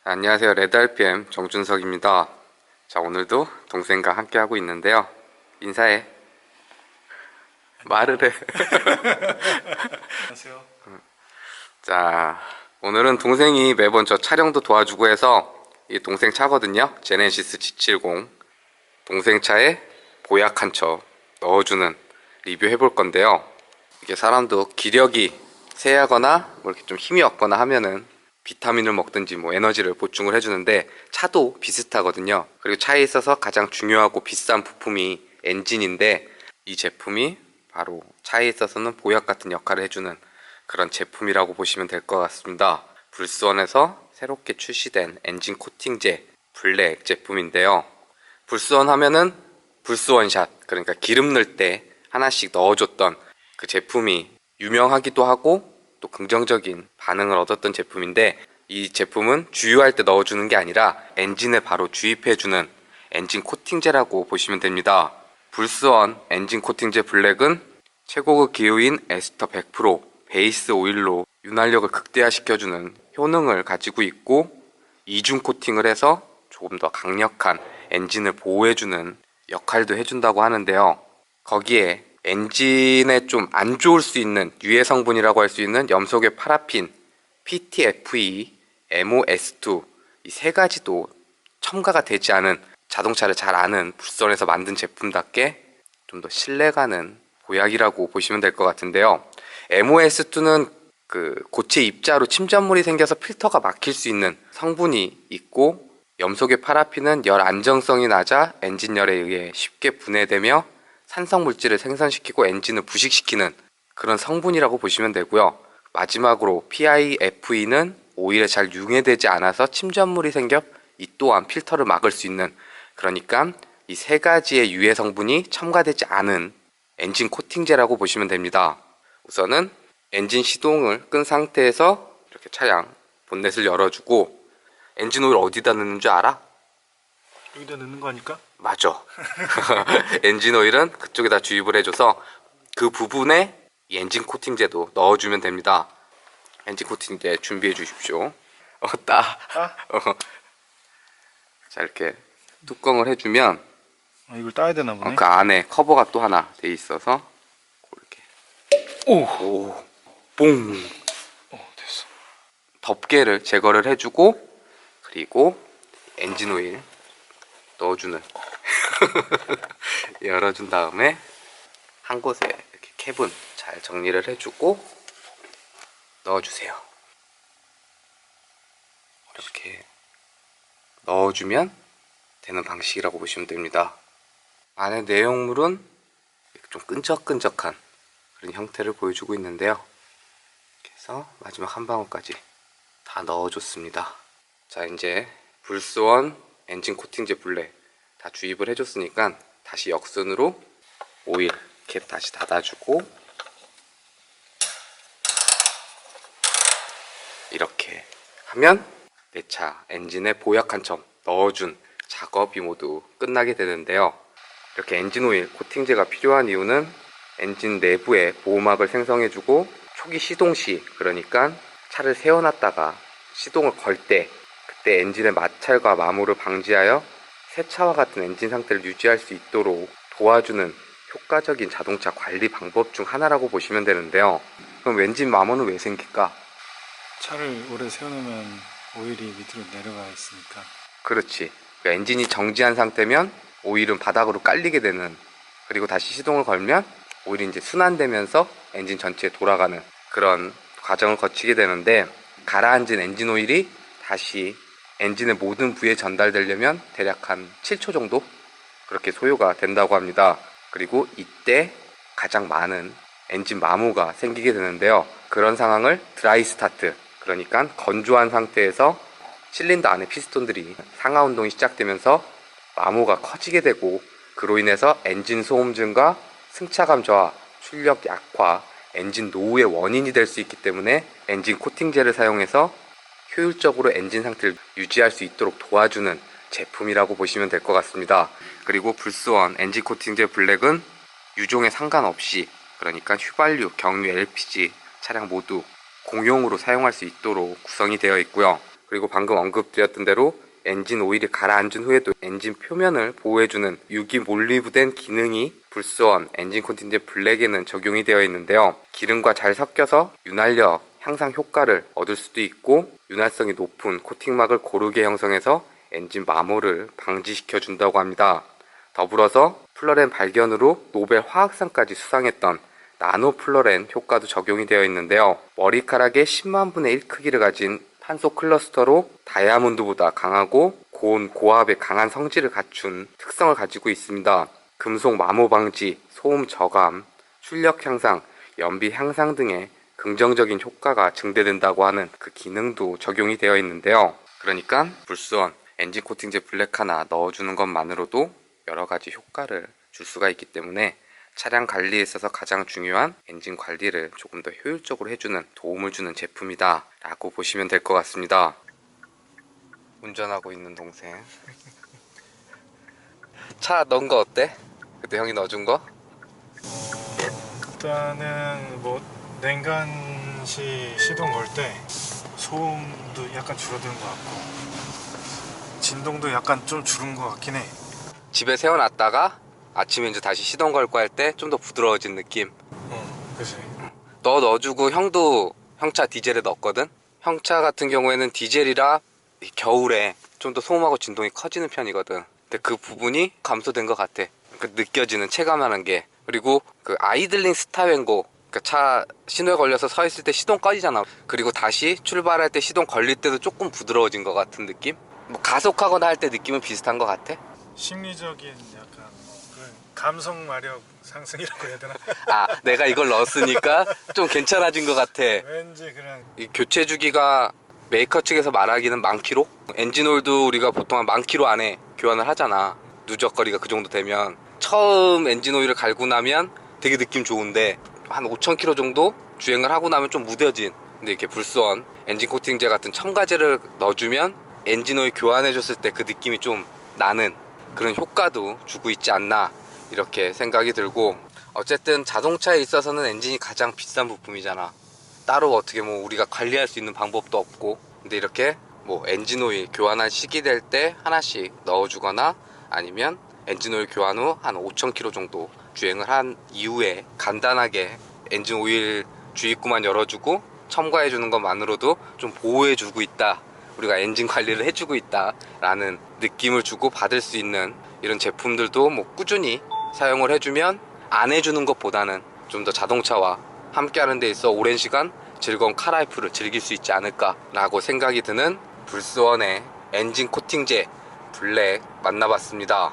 안녕하세요. 레드RPM 정준석입니다. 자, 오늘도 동생과 함께 하고 있는데요. 인사해. 말을 해. 안녕하세요. 자, 오늘은 동생이 매번 저 촬영도 도와주고 해서 이 동생 차거든요. 제네시스 G70. 동생 차에 보약 한 첩 넣어주는 리뷰 해볼 건데요. 이게 사람도 기력이 세하거나 뭐 이렇게 좀 힘이 없거나 하면은 비타민을 먹든지 뭐 에너지를 보충을 해주는데 차도 비슷하거든요. 그리고 차에 있어서 가장 중요하고 비싼 부품이 엔진인데 이 제품이 바로 차에 있어서는 보약 같은 역할을 해주는 그런 제품이라고 보시면 될 것 같습니다. 불스원에서 새롭게 출시된 엔진 코팅제 블랙 제품인데요. 불스원 하면은 불스원샷, 그러니까 기름 넣을 때 하나씩 넣어줬던 그 제품이 유명하기도 하고 또 긍정적인 반응을 얻었던 제품인데, 이 제품은 주유할 때 넣어주는 게 아니라 엔진에 바로 주입해주는 엔진 코팅제라고 보시면 됩니다. 불스원 엔진 코팅제 블랙은 최고급 기후인 에스터 100% 베이스 오일로 윤활력을 극대화시켜주는 효능을 가지고 있고, 이중 코팅을 해서 조금 더 강력한 엔진을 보호해주는 역할도 해준다고 하는데요. 거기에 엔진에 좀 안 좋을 수 있는 유해 성분이라고 할 수 있는 염소계 파라핀, PTFE, MOS2 이 세 가지도 첨가가 되지 않은, 자동차를 잘 아는 불선에서 만든 제품답게 좀 더 신뢰가는 보약이라고 보시면 될 것 같은데요. MOS2는 그 고체 입자로 침전물이 생겨서 필터가 막힐 수 있는 성분이 있고, 염소계 파라핀은 열 안정성이 낮아 엔진열에 의해 쉽게 분해되며 산성 물질을 생성시키고 엔진을 부식시키는 그런 성분이라고 보시면 되고요. 마지막으로 PIFE는 오일에 잘 융해되지 않아서 침전물이 생겨 이 또한 필터를 막을 수 있는, 그러니까 이 세 가지의 유해 성분이 첨가되지 않은 엔진 코팅제라고 보시면 됩니다. 우선은 엔진 시동을 끈 상태에서 이렇게 차량 본넷을 열어주고, 엔진 오일 어디다 넣는 줄 알아? 여기다 넣는 거 아닐까? 맞아. 엔진 오일은 그쪽에다 주입을 해줘서 그 부분에 이 엔진 코팅제도 넣어주면 됩니다. 엔진 코팅제 준비해 주십시오. 따. 자, 이렇게 뚜껑을 해주면 이걸 따야 되나 보네. 그 안에 커버가 또 하나 돼 있어서 이렇게 오, 봉 됐어. 덮개를 제거를 해주고, 그리고 엔진 오일 넣어주는 열어준 다음에 한 곳에 이렇게 캡은 잘 정리를 해주고 넣어주세요. 이렇게 넣어주면 되는 방식이라고 보시면 됩니다. 안에 내용물은 좀 끈적끈적한 그런 형태를 보여주고 있는데요. 이렇게 해서 마지막 한 방울까지 다 넣어줬습니다. 자, 이제 불스원 엔진 코팅제 블랙 다 주입을 해줬으니까 다시 역순으로 오일 캡 다시 닫아주고, 이렇게 하면 내 차 엔진에 보약 한 점 넣어준 작업이 모두 끝나게 되는데요. 이렇게 엔진 오일 코팅제가 필요한 이유는 엔진 내부에 보호막을 생성해주고, 초기 시동 시, 그러니까 차를 세워놨다가 시동을 걸 때 그때 엔진의 마찰과 마모를 방지하여 새 차와 같은 엔진 상태를 유지할 수 있도록 도와주는 효과적인 자동차 관리 방법 중 하나라고 보시면 되는데요. 그럼 엔진 마모는 왜 생길까? 차를 오래 세워놓으면 오일이 밑으로 내려가 있으니까. 그렇지. 그러니까 엔진이 정지한 상태면 오일은 바닥으로 깔리게 되는, 그리고 다시 시동을 걸면 오일이 이제 순환되면서 엔진 전체에 돌아가는 그런 과정을 거치게 되는데, 가라앉은 엔진 오일이 다시 엔진의 모든 부위에 전달되려면 대략 한 7초 정도 그렇게 소요가 된다고 합니다. 그리고 이때 가장 많은 엔진 마모가 생기게 되는데요. 그런 상황을 드라이 스타트, 그러니까 건조한 상태에서 실린더 안에 피스톤들이 상하 운동이 시작되면서 마모가 커지게 되고, 그로 인해서 엔진 소음 증가, 승차감 저하, 출력 약화, 엔진 노후의 원인이 될 수 있기 때문에 엔진 코팅제를 사용해서 효율적으로 엔진 상태를 유지할 수 있도록 도와주는 제품이라고 보시면 될 것 같습니다. 그리고 불스원 엔진 코팅제 블랙은 유종에 상관없이, 그러니까 휘발유, 경유, LPG 차량 모두 공용으로 사용할 수 있도록 구성이 되어 있고요. 그리고 방금 언급드렸던 대로 엔진 오일이 가라앉은 후에도 엔진 표면을 보호해주는 유기 몰리브덴 기능이 불스원 엔진 코팅제 블랙에는 적용이 되어 있는데요. 기름과 잘 섞여서 윤활력 향상 효과를 얻을 수도 있고 윤활성이 높은 코팅막을 고르게 형성해서 엔진 마모를 방지시켜 준다고 합니다. 더불어서 플러렌 발견으로 노벨 화학상까지 수상했던 나노 플러렌 효과도 적용이 되어 있는데요. 머리카락의 10만 분의 1 크기를 가진 탄소 클러스터로 다이아몬드보다 강하고 고온 고압의 강한 성질을 갖춘 특성을 가지고 있습니다. 금속 마모 방지, 소음 저감, 출력 향상, 연비 향상 등의 긍정적인 효과가 증대된다고 하는 그 기능도 적용이 되어 있는데요. 그러니까 불스원 엔진 코팅제 블랙 하나 넣어주는 것만으로도 여러 가지 효과를 줄 수가 있기 때문에 차량 관리에 있어서 가장 중요한 엔진 관리를 조금 더 효율적으로 해주는 도움을 주는 제품이다 라고 보시면 될 것 같습니다. 운전하고 있는 동생 차 넣은 거 어때? 그때 형이 넣어준 거? 일단은 뭐 냉간시 시동 걸 때 소음도 약간 줄어드는 것 같고 진동도 약간 좀 줄은 것 같긴 해. 집에 세워놨다가 아침에 이제 다시 시동 걸고 할 때 좀 더 부드러워진 느낌. 그치. 너 넣어주고 형도 형차 디젤에 넣었거든? 형차 같은 경우에는 디젤이라 이 겨울에 좀 더 소음하고 진동이 커지는 편이거든. 근데 그 부분이 감소된 것 같아. 그 느껴지는 체감하는 게. 그리고 그 아이들링 스탑앤고, 그 차 신호에 걸려서 서 있을 때 시동 꺼지잖아. 그리고 다시 출발할 때 시동 걸릴 때도 조금 부드러워진 것 같은 느낌? 뭐 가속하거나 할 때 느낌은 비슷한 것 같아? 심리적인 약간 그 감성 마력 상승이라고 해야 되나? 아, 내가 이걸 넣었으니까 좀 괜찮아진 것 같아. 왠지 그냥 이 교체 주기가 메이커 측에서 말하기는 10,000km? 엔진오일도 우리가 보통 한 10,000km 안에 교환을 하잖아. 누적거리가 그 정도 되면. 처음 엔진오일을 갈고 나면 되게 느낌 좋은데 한 5,000km 정도 주행을 하고 나면 좀 무뎌진, 근데 이렇게 불스원 엔진 코팅제 같은 첨가제를 넣어주면 엔진오일 교환해줬을 때 그 느낌이 좀 나는 그런 효과도 주고 있지 않나 이렇게 생각이 들고, 어쨌든 자동차에 있어서는 엔진이 가장 비싼 부품이잖아. 따로 어떻게 뭐 우리가 관리할 수 있는 방법도 없고, 근데 이렇게 뭐 엔진오일 교환할 시기 될 때 하나씩 넣어주거나 아니면 엔진오일 교환 후 한 5,000km 정도 주행을 한 이후에 간단하게 엔진오일 주입구만 열어주고 첨가해주는 것만으로도 좀 보호해주고 있다, 우리가 엔진 관리를 해주고 있다 라는 느낌을 주고 받을 수 있는 이런 제품들도 뭐 꾸준히 사용을 해주면 안 해주는 것보다는 좀 더 자동차와 함께하는 데 있어 오랜 시간 즐거운 카라이프를 즐길 수 있지 않을까 라고 생각이 드는 불스원의 엔진 코팅제 블랙 만나봤습니다.